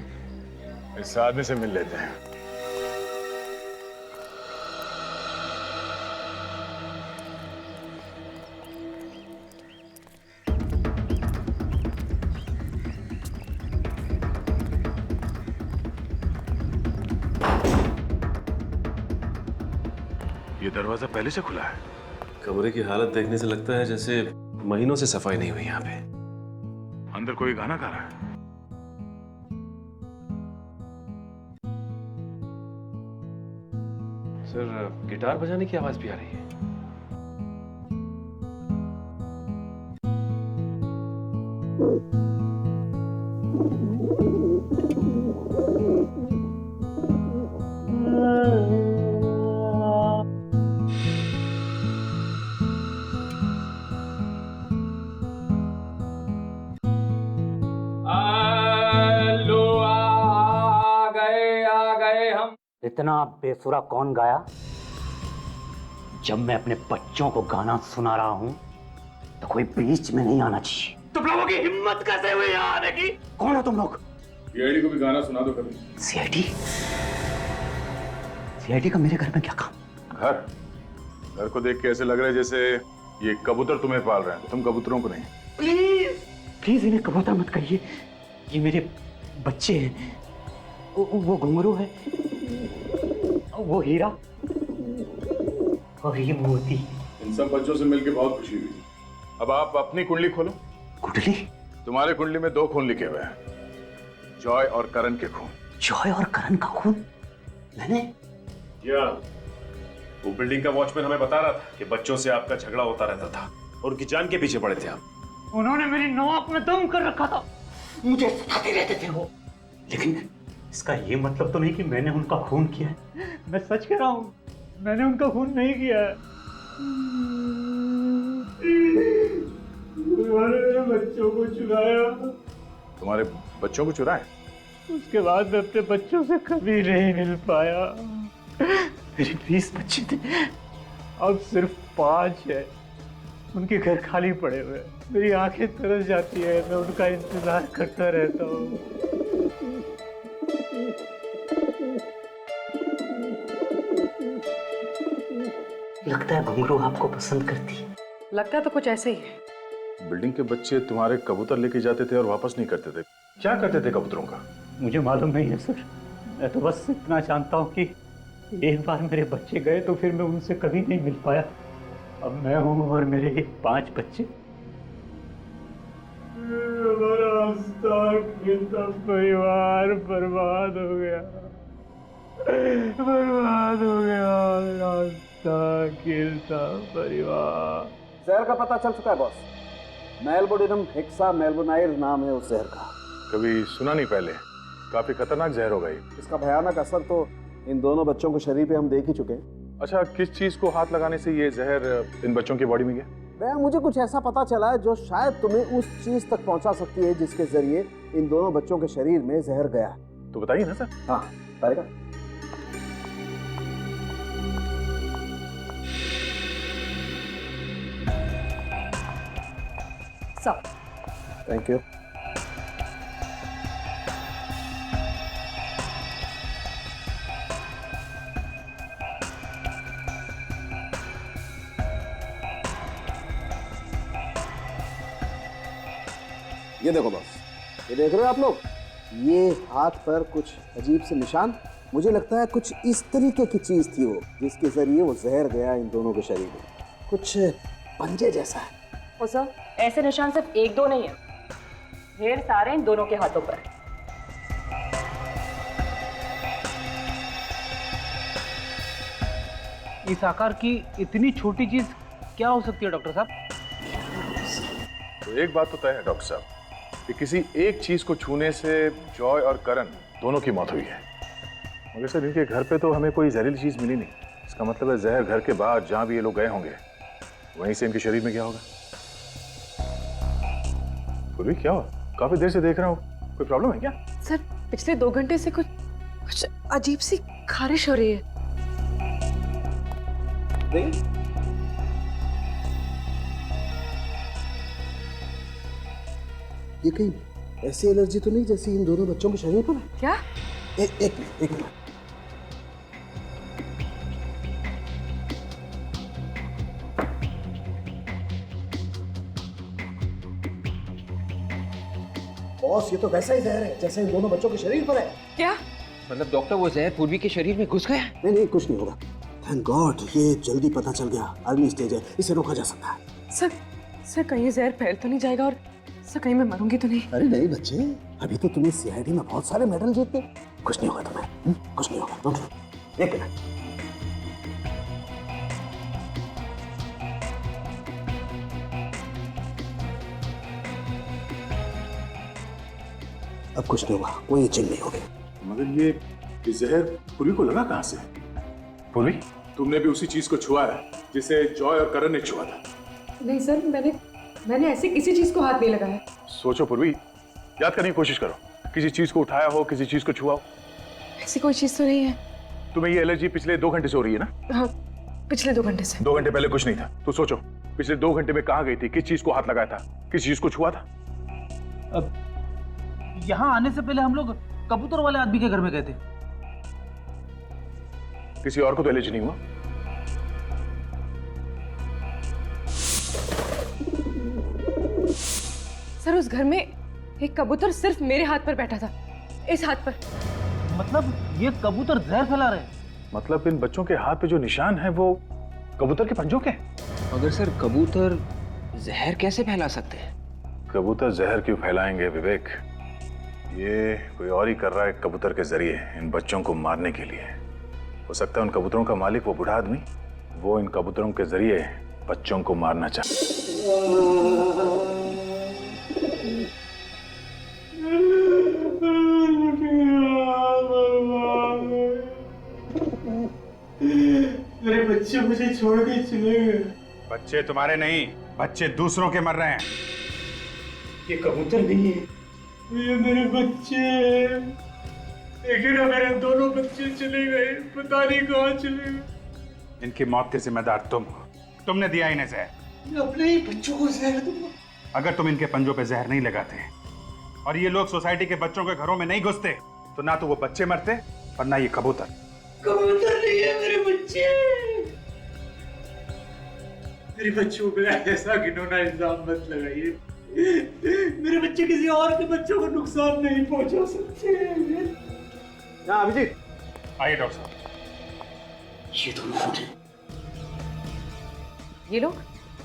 इस आदमी से मिल लेते हैं। ये दरवाजा पहले से खुला है। कमरे की हालत देखने से लगता है जैसे महीनों से सफाई नहीं हुई यहाँ पे। अंदर कोई गाना गा रहा है। सर गिटार बजाने की आवाज भी आ रही है। इतना बेसुरा कौन गाया? जब मैं अपने बच्चों को गाना सुना रहा हूं तो कोई बीच में नहीं आना चाहिए। तुम लोगों की हिम्मत कैसे हुई यहाँ आने की? कौन हो तुम लोग? सीआईडी को भी गाना सुना दो कभी। सीआईडी? सीआईडी का मेरे घर में क्या काम? घर को देख के ऐसे लग रहा है जैसे ये कबूतर तुम्हें पाल रहे हैं, तुम कबूतरों को नहीं। प्लीज प्लीज इन्हें कबूतर मत कहिए, ये मेरे बच्चे हैं। वो घुंघरू है, वो हीरा और ये मोती। इन सब बच्चों से मिलकर बहुत खुशी हुई। अब आप अपनी कुंडली खोलो। कुंडली? तुम्हारे कुंडली में 2 खून लिखे हुए हैं, जॉय और करण के खून। जॉय और करण का खून? मैंने? क्या वो बिल्डिंग का वॉचमैन हमें बता रहा था कि बच्चों से आपका झगड़ा होता रहता था और उनकी जान के पीछे पड़े थे आप। उन्होंने मेरी नाक में दम कर रखा था, मुझे सताते रहते थे वो। लेकिन इसका ये मतलब तो नहीं कि मैंने उनका खून किया है। मैं सच कह रहा हूँ, मैंने उनका खून नहीं किया है। उन्होंने मेरे बच्चों को चुराया। तुम्हारे बच्चों को चुराए? उसके बाद मैं अपने बच्चों से कभी नहीं मिल पाया। मेरे 20 बच्चे थे, अब सिर्फ 5 है। उनके घर खाली पड़े हुए हैं। मेरी आंखें तरस जाती है, मैं उनका इंतजार करता रहता हूँ। लगता है घुंघरू आपको पसंद करती है। लगता है तो कुछ ऐसे ही है। बिल्डिंग के बच्चे तुम्हारे कबूतर लेके जाते थे और वापस नहीं करते थे, क्या करते थे कबूतरों का? मुझे मालूम नहीं है सर, मैं तो बस इतना जानता हूँ कि एक बार मेरे बच्चे गए तो फिर मैं उनसे कभी नहीं मिल पाया। अब मैं हूँ और मेरे 5 बच्चे। परिवार बर्बाद हो गया, बर्बाद हो गया। खेलता परिवार। जहर का पता चल चुका है बॉस। मेलबोडिनम हेक्सा मेलबोनाइल नाम है उस जहर का। कभी सुना नहीं पहले, काफी खतरनाक जहर होगा ये। इसका भयानक असर तो इन दोनों बच्चों के शरीर पे हम देख ही चुके हैं। अच्छा, किस चीज को हाथ लगाने से ये जहर इन बच्चों की बॉडी में गया? भैया मुझे कुछ ऐसा पता चला है जो शायद तुम्हें उस चीज तक पहुंचा सकती है जिसके जरिए इन दोनों बच्चों के शरीर में जहर गया है। तो बताइए ना सर। हाँ बताएगा। सब थैंक यू। ये देखो बॉस, ये देख रहे हो आप लोग, ये हाथ पर कुछ अजीब से निशान। मुझे लगता है कुछ इस तरीके की चीज थी वो, जिसके जरिए वो जहर गया इन दोनों के शरीर में। कुछ पंजे जैसा है। ओ सर, ऐसे निशान सिर्फ 1-2 नहीं है, ढेर सारे इन दोनों के हाथों पर। इस आकार की इतनी छोटी चीज क्या हो सकती है डॉक्टर साहब? तो एक बात तो तय है डॉक्टर साहब कि किसी एक चीज को छूने से जॉय और करण दोनों की मौत हुई है। मगर सर इनके घर पे तो हमें कोई जहरीली चीज मिली नहीं। इसका मतलब है जहर घर के बाहर जहां भी ये लोग गए होंगे वहीं से इनके शरीर में गया होगा। पूर्वी क्या हुआ? काफी देर से देख रहा हूँ, कोई प्रॉब्लम है क्या? सर पिछले 2 घंटे से कुछ अजीब सी खारिश हो रही है। ये कहीं ऐसी एलर्जी तो नहीं जैसी इन दोनों बच्चों के शरीर पर है? क्या? एक मिनट। बॉस, ये तो वैसा ही जहर है जैसे इन दोनों बच्चों के शरीर पर है। क्या? मतलब डॉक्टर, वो जहर पूर्वी के शरीर में घुस गया? नहीं, कुछ नहीं होगा। थैंक गॉड, ये जल्दी पता चल गया। अर्ली स्टेज है, इसे रोका जा सकता है। सर कहीं ये जहर फैल तो नहीं जाएगा और सर कहीं मैं मरूंगी तो नहीं? अरे नहीं बच्चे, अभी तो तुम्हें सीआईडी में बहुत सारे मेडल जीते। कुछ नहीं होगा तुम्हें, कुछ नहीं होगा। एक मिनट। अब कुछ नहीं हुआ, कोई चिन्ह नहीं होगी। मगर ये जहर पूर्वी को लगा कहाँ से? पूर्वी, तुमने भी उसी चीज को छुआ है जिसे जॉय और करण ने छुआ था? नहीं सर, मैंने ऐसे किसी चीज को हाथ नहीं लगाया। सोचो पूर्वी, याद करने की कोशिश करो। किसी चीज को उठाया हो, किसी चीज को छुआ हो? ऐसी कोई चीज तो नहीं है। तुम्हें ये एलर्जी पिछले 2 घंटे से हो रही है ना? हाँ, पिछले 2 घंटे से। 2 घंटे पहले कुछ नहीं था। तो सोचो, पिछले 2 घंटे में कहाँ गई थी, किस चीज को हाथ लगाया था, किस चीज को छुआ था? अब यहाँ आने से पहले हम लोग कबूतर वाले आदमी के घर में गए थे। किसी और को तो एलर्जी नहीं हुआ? सर उस घर में एक कबूतर सिर्फ मेरे हाथ पर बैठा था, इस हाथ पर। मतलब ये कबूतर जहर फैला रहे हैं? मतलब इन बच्चों के हाथ पे जो निशान है वो कबूतर के पंजों के? मगर सर कबूतर जहर कैसे फैला सकते हैं? कबूतर जहर क्यों फैलाएंगे विवेक? ये कोई और ही कर रहा है कबूतर के जरिए इन बच्चों को मारने के लिए। हो सकता है उन कबूतरों का मालिक वो बूढ़ा आदमी, वो इन कबूतरों के जरिए बच्चों को मारना मेरे बच्चे मुझे छोड़ के चले गए। बच्चे तुम्हारे नहीं, बच्चे दूसरों के मर रहे हैं। ये कबूतर नहीं है, ये मेरे बच्चे। लेकिन मेरे दोनों बच्चे चले गए, पता नहीं कहाँ चले गए। इनकी मौत के जिम्मेदार तुम हो। तुमने दिया इन्हें जहर। मैं अपने ही बच्चों को जहर दूंगा। अगर तुम इनके पंजों पे जहर नहीं लगाते और ये लोग सोसाइटी के बच्चों के घरों में नहीं घुसते तो ना तो वो बच्चे मरते और ना ये कबूतर। कबूतर नहीं है मेरे बच्चे। मेरे बच्चों पे ऐसा घिनौना इल्जाम मत लगाइए। मेरे बच्चे किसी और के बच्चों को नुकसान नहीं पहुंचा सकते। अभिजीत, आइए डॉक्टर साहब। ये दोनों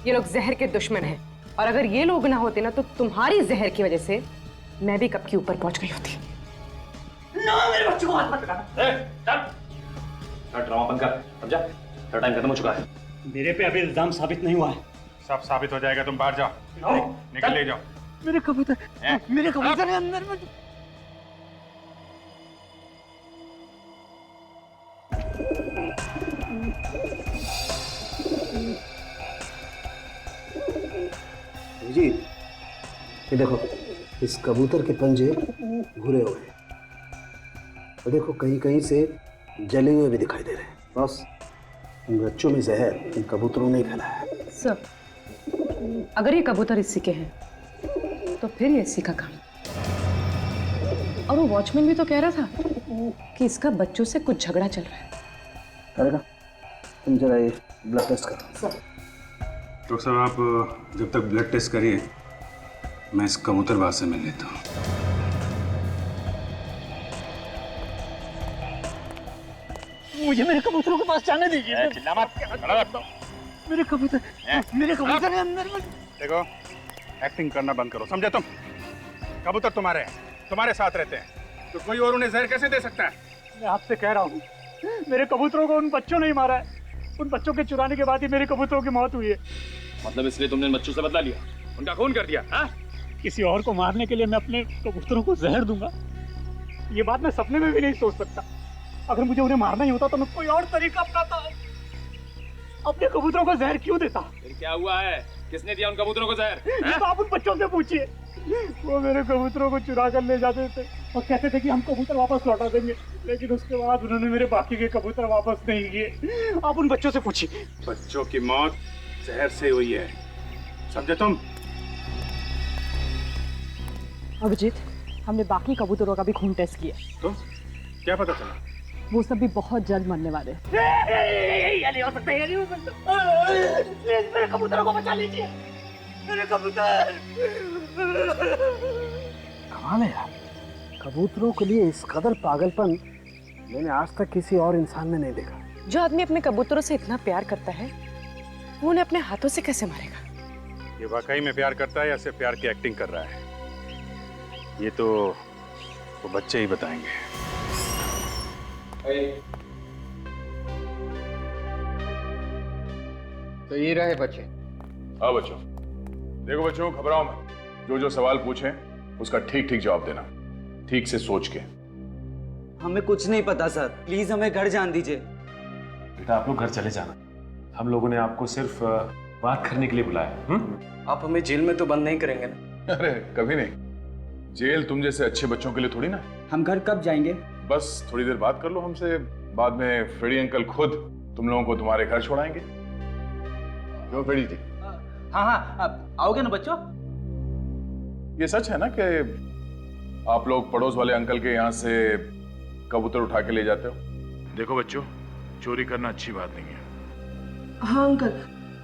ये लोग जहर के दुश्मन हैं, और अगर ये लोग ना होते ना तो तुम्हारी जहर की वजह से मैं भी कब के ऊपर पहुंच गई होती। ना, मेरे बच्चों को हाथ मत लगाना। ड्रामा बंद कर, समझा? तेरा टाइम खत्म हो चुका है। मेरे पे अभी इल्जाम साबित नहीं हुआ है। सब साबित हो जाएगा, तुम बाहर जाओ। निकल ले जाओ। मेरे कबूतर है अंदर में। जी, ये देखो, इस कबूतर के पंजे भूरे हो गए और देखो कहीं कहीं से जले हुए भी दिखाई दे रहे हैं। बस इन बच्चों में जहर इन कबूतरों ने फैलाया है। सर, अगर ये कबूतर इसी के हैं तो फिर ये इसी का काम। और वो वॉचमैन भी तो कह रहा था कि इसका बच्चों से कुछ झगड़ा चल रहा है। करेगा, तुम जरा ये ब्लड टेस्ट करो। डॉक्टर साहब, आप जब तक ब्लड टेस्ट करिए, मैं इस कबूतरबाज से मिल लेता हूँ। मुझे मेरे कबूतरों के पास जाने दीजिए। चिल्ला मत। मेरे कबूतर है अंदर में। देखो, एक्टिंग करना बंद करो, समझे तुम? कबूतर तुम्हारे साथ रहते हैं, तो कोई और उन्हें जहर कैसे दे सकता है? मैं आपसे कह रहा हूँ, मेरे कबूतरों को उन बच्चों ने ही मारा है। उन बच्चों के चुराने के बाद ही मेरे कबूतरों की मौत हुई है। मतलब इसलिए तुमने बच्चों से बदला लिया, उनका खून कर दिया? हाँ? किसी और को मारने के लिए मैं अपने कबूतरों को जहर दूंगा, ये बात मैं सपने में भी नहीं सोच सकता। अगर मुझे उन्हें मारना ही होता तो मैं कोई और तरीका अपनाता। अपने कबूतरों को जहर क्यों देता? फिर क्या हुआ है? किसने दिया उन कबूतरों को जहर? ये तो आप उन बच्चों से पूछिए। वो मेरे कबूतरों को चुरा कर ले जाते थे और कहते थे कि हम कबूतर वापस लौटा देंगे, लेकिन उसके बाद उन्होंने मेरे बाकी के कबूतर वापस नहीं किए। आप उन बच्चों से पूछिए। बच्चों की मौत जहर से हुई है, समझे तुम? अभिजीत, हमने बाकी कबूतरों का भी खून टेस्ट किया। तो क्या पता चला? वो सब भी बहुत जल्द मरने वाले। ये नहीं हो सकता, ये नहीं हो सकता। प्लीज मेरे कबूतरों को बचा लीजिए, मेरे कबूतर। कमाल है यार, कबूतरों के लिए इस कदर पागलपन मैंने आज तक किसी और इंसान में नहीं देखा। जो आदमी अपने कबूतरों से इतना प्यार करता है, वो उन्हें अपने हाथों से कैसे मारेगा? ये वाकई में प्यार करता है या सिर्फ प्यार की एक्टिंग कर रहा है, ये तो वो बच्चे ही बताएंगे। तो ये रहे बच्चे। हाँ बच्चों, देखो बच्चों, घबराओ मत। जो जो सवाल पूछें उसका ठीक ठीक जवाब देना, ठीक से सोच के। हमें कुछ नहीं पता सर, प्लीज हमें घर जान दीजिए। बेटा आप लोग घर चले जाना, हम लोगों ने आपको सिर्फ बात करने के लिए बुलाया। आप हमें जेल में तो बंद नहीं करेंगे ना? अरे कभी नहीं, जेल तुम जैसे अच्छे बच्चों के लिए थोड़ी ना। हम घर कब जाएंगे? बस थोड़ी देर बात कर लो हमसे, बाद में फ्रेडी अंकल खुद तुम लोगों को तुम्हारे घर छोड़ाएंगे। क्यों फ्रेडी जी? हाँ, आओगे ना बच्चों? ये सच है ना कि आप लोग पड़ोस वाले अंकल के यहाँ से कबूतर उठा के ले जाते हो? देखो बच्चों, चोरी करना अच्छी बात नहीं है। हाँ अंकल,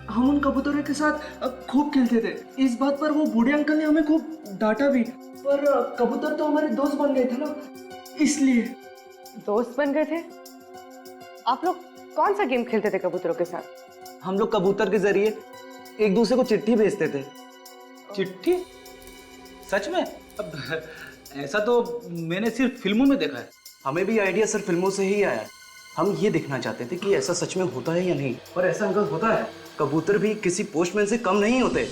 हम उन कबूतरों के साथ खूब खेलते थे। इस बात पर वो बूढ़े अंकल ने हमें खूब डांटा भी, पर कबूतर तो हमारे दोस्त बन गए थे ना, इसलिए। दोस्त बन गए थे? आप लोग कौन सा गेम खेलते थे कबूतरों के साथ? हम लोग कबूतर के जरिए एक दूसरे को चिट्ठी भेजते थे। चिट्ठी? सच में? अब ऐसा तो मैंने सिर्फ फिल्मों में देखा है। हमें भी आइडिया सर फिल्मों से ही आया। हम ये देखना चाहते थे कि ऐसा सच में होता है या नहीं। पर ऐसा अंकल होता है, कबूतर भी किसी पोस्टमैन से कम नहीं होते।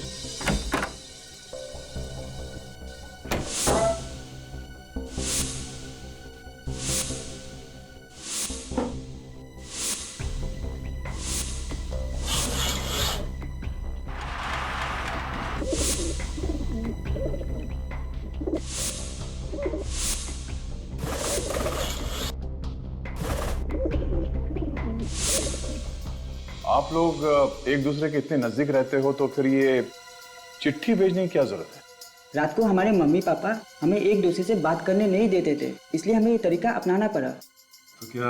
आप लोग एक दूसरे के इतने नजदीक रहते हो तो फिर ये चिट्ठी भेजने की क्या जरूरत है? रात को हमारे मम्मी पापा हमें एक दूसरे से बात करने नहीं देते थे, इसलिए हमें ये तरीका अपनाना पड़ा। तो क्या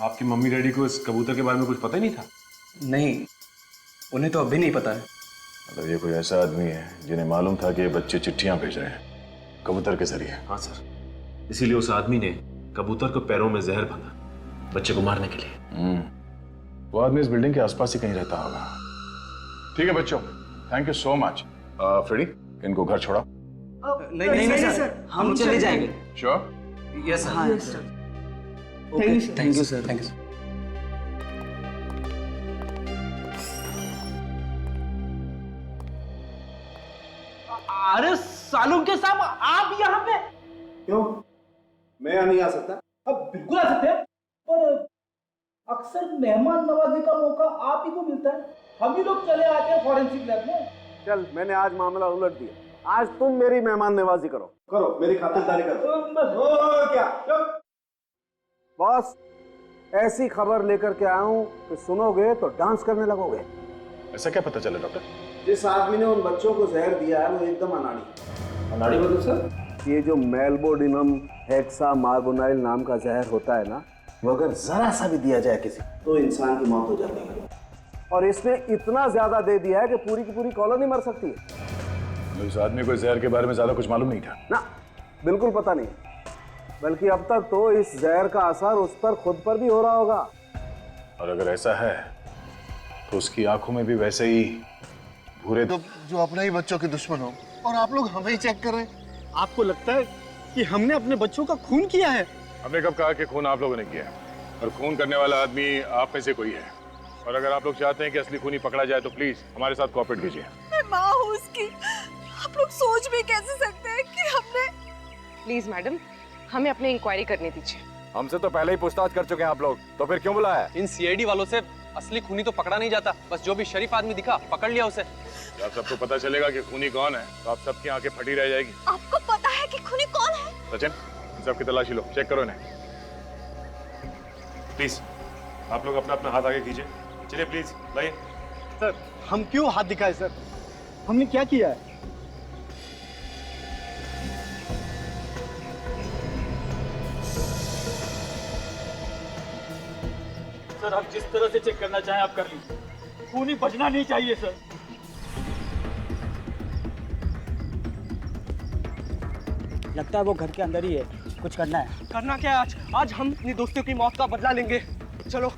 आपकी मम्मी डैडी को इस कबूतर के बारे में कुछ पता ही नहीं था? नहीं, उन्हें तो अभी नहीं पता है। मतलब ये कोई ऐसा आदमी है जिन्हें मालूम था कि ये बच्चे चिट्ठियां भेज रहे हैं कबूतर के जरिए? हाँ सर, इसीलिए उस आदमी ने कबूतर को पैरों में जहर बांधा बच्चे को मारने के लिए। वो आदमी इस बिल्डिंग के आसपास ही कहीं रहता होगा। ठीक है बच्चों, thank you so much. Freddy, इनको घर छोड़ो। नहीं सर, हम चले जाएंगे। श्योर? Yes sir. हाँ sir. Thank you sir. Thank you. अरे सालूम के साहब, आप यहाँ पे? क्यों, मैं यहाँ नहीं आ सकता? अब बिल्कुल आ सकते हैं, पर अक्सर मेहमान नवाजी का मौका आप ही को मिलता है। हम ही लोग चले आते हैं फॉरेंसिक लैब में। चल, मैंने आज मामला उलट दिया। आज तुम मेरी मेहमान नवाजी करो, मेरी खातिरदारी करो। क्या बॉस, ऐसी खबर लेकर के आया हूँ कि सुनोगे तो डांस करने लगोगे। ऐसा क्या पता चला डॉक्टर? जिस आदमी ने उन बच्चों को जहर दिया है वो एकदम अनाड़ी। अनाड़ी मतलब सर? ये जो मेलबोडिनम हेक्सा मार्बोनाइल नाम का जहर होता है ना, वो अगर जरा सा भी दिया जाए किसी तो इंसान की मौत हो जाती है। और इसने इतना ज्यादा दे दिया है कि पूरी की पूरी कॉलोनी मर सकती है। इस आदमी को जहर के बारे में ज्यादा कुछ मालूम नहीं था ना? बिल्कुल पता नहीं, बल्कि अब तक तो इस जहर का असर उस पर खुद पर भी हो रहा होगा। और अगर ऐसा है तो उसकी आंखों में भी वैसे ही भूरे तो जो अपने ही बच्चों के दुश्मन हो, और आप लोग हमें ही चेक कर रहे हैं। आपको लगता है कि हमने अपने बच्चों का खून किया है? हमने कब कहा कि खून आप लोगों ने किया है? और खून करने वाला आदमी आप में से कोई है। और अगर आप लोग चाहते हैं कि असली खूनी पकड़ा जाए तो प्लीज हमारे साथ कोऑपरेट कीजिए। मैं माँ हूँ उसकी, आप लोग सोच भी कैसे सकते हैं कि हमने। प्लीज मैडम, हमें अपनी इंक्वायरी करने दीजिए। हमसे तो पहले ही पूछताछ कर चुके हैं आप लोग, तो फिर क्यों बुलाया? इन सीआईडी वालों से असली खूनी तो पकड़ा नहीं जाता, बस जो भी शरीफ आदमी दिखा पकड़ लिया उसे। जब सबको पता चलेगा कि खूनी कौन है तो आप सबकी आंखें फटी रह जाएगी। आपको पता है कि खूनी कौन है? सचिन, इन सबकी तलाशी लो, चेक करो इन्हें। प्लीज आप लोग अपना अपना हाथ आगे कीजिए। चलिए प्लीज, लाइए। सर, हम क्यों हाथ दिखाए सर? हमने क्या किया है? सर आप जिस तरह से चेक करना चाहें आप कर लीजिए, खून ही बचना नहीं चाहिए सर। लगता है वो घर के अंदर ही है, कुछ करना है। करना क्या है आज? आज हम अपनी दोस्तों की मौत का बदला लेंगे। चलो।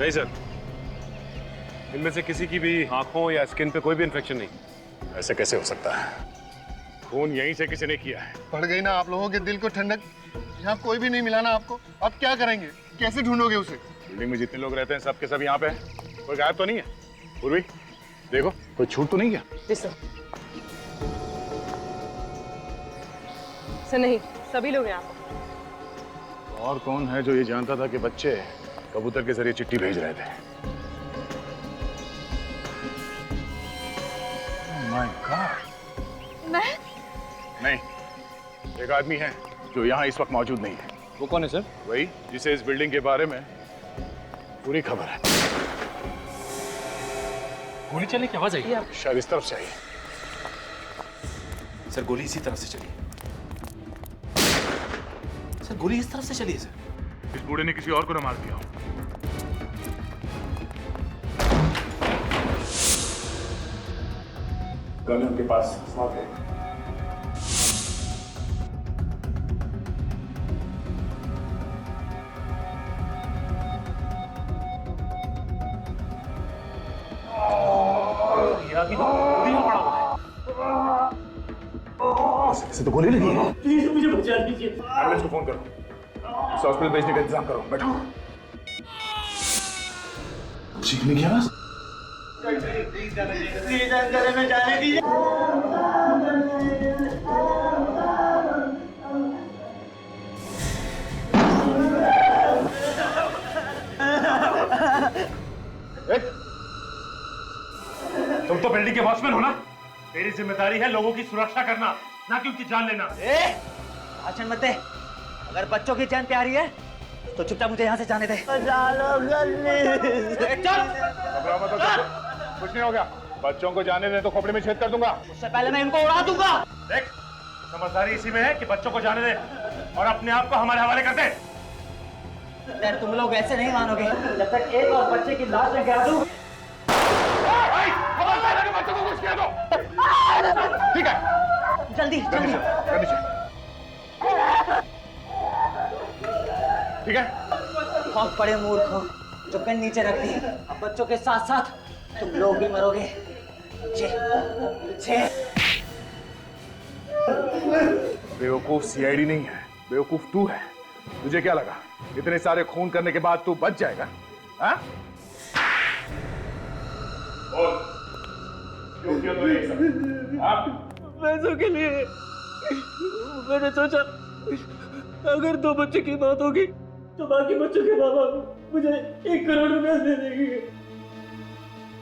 नहीं सर, इनमें से किसी की भी आंखों या स्किन पे कोई भी इन्फेक्शन नहीं। ऐसे कैसे हो सकता है? खून यहीं से किसी ने किया है। पड़ गई ना आप लोगों के दिल को ठंडक। यहाँ कोई भी नहीं मिला ना आपको? अब क्या करेंगे? कैसे ढूंढोगे उसे? बिल्डिंग में जितने लोग रहते हैं सब के सब यहाँ पे हैं। कोई गायब तो नहीं है? पूर्वी देखो, कोई छूट तो नहीं गया? जी सर। सर नहीं, सभी लोग यहाँ पर। और कौन है जो ये जानता था कि बच्चे कबूतर के जरिए चिट्ठी भेज रहे थे? My God. मैं? नहीं, एक आदमी है जो यहाँ इस वक्त मौजूद नहीं है। वो कौन है सर? वही जिसे इस बिल्डिंग के बारे में पूरी खबर है। गोली चलने की आवाज आई। शायद इस तरफ से आई। सर गोली इसी तरफ से चली। सर गोली इस तरफ से चली है सर। इस बूढ़े ने किसी और को न मार दिया हो। गन उनके पास साथ है। इसे तो गोली लगी है। प्लीज मुझे बचा दीजिए। एम्बुलेंस को फोन करो, इसे हॉस्पिटल भेजने का इंतजाम करो। बैठो। चीखने की आवाज? जंगल में जाने दीजिए। तुम तो बिल्डिंग के वॉचमैन हो ना? तेरी जिम्मेदारी है लोगों की सुरक्षा करना, ना कि उनकी जान लेना। भाषण मत दे। अगर बच्चों की जान प्यारी है तो चुपचाप मुझे यहाँ से जाने दे। कुछ नहीं हो गया। बच्चों को जाने दे तो खोपड़ी में छेद कर दूंगा। उससे पहले मैं इनको उड़ा दूंगा। देख, समझदारी इसी में है कि बच्चों को जाने दे और अपने आप को हमारे हवाले कर दे। यार तुम लोग ऐसे नहीं मानोगे जब तक एक और बच्चे की लाश में गिरा दूं। बच्चों को कुछ किया दो। ठीक है, जल्दी जल्दी। ठीक है। बहुत बड़े मूर्ख हो जो गन नीचे रख दी। अब बच्चों के साथ साथ तुम लोग भी मरोगे। बेवकूफ सीआईडी नहीं है, बेवकूफ तू है। तुझे क्या लगा इतने सारे खून करने के बाद तू बच जाएगा? हाँ? क्यों किया तूने ये सब? हाँ? पैसों के लिए। मैंने सोचा अगर 2 बच्चों की मौत होगी तो बाकी बच्चों के माँ बाप मुझे 1 करोड़ रुपया दे देंगे।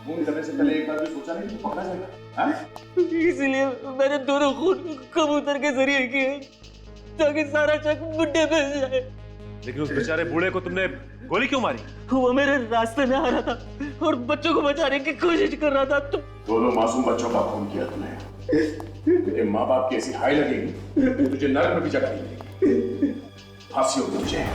खून करने से पहले एक बार भी सोचा नहीं तू पकड़ा जाएगा? हाँ? इसलिए मैंने दोनों खून कबूतर के जरिए किए ताकि सारा शक मुझे मिल जाए। लेकिन उस बेचारे बूढ़े को तुमने गोली क्यों मारी? वो मेरे रास्ते में आ रहा था और बच्चों को बचाने की कोशिश कर रहा था। दोनों मासूम बच्चों का खून किया तूने। तुझे माँ बाप की ऐसी हाई लगेगी, तुझे नरक में भी जगह नहीं मिलेगी। फांसी होगी तुझे।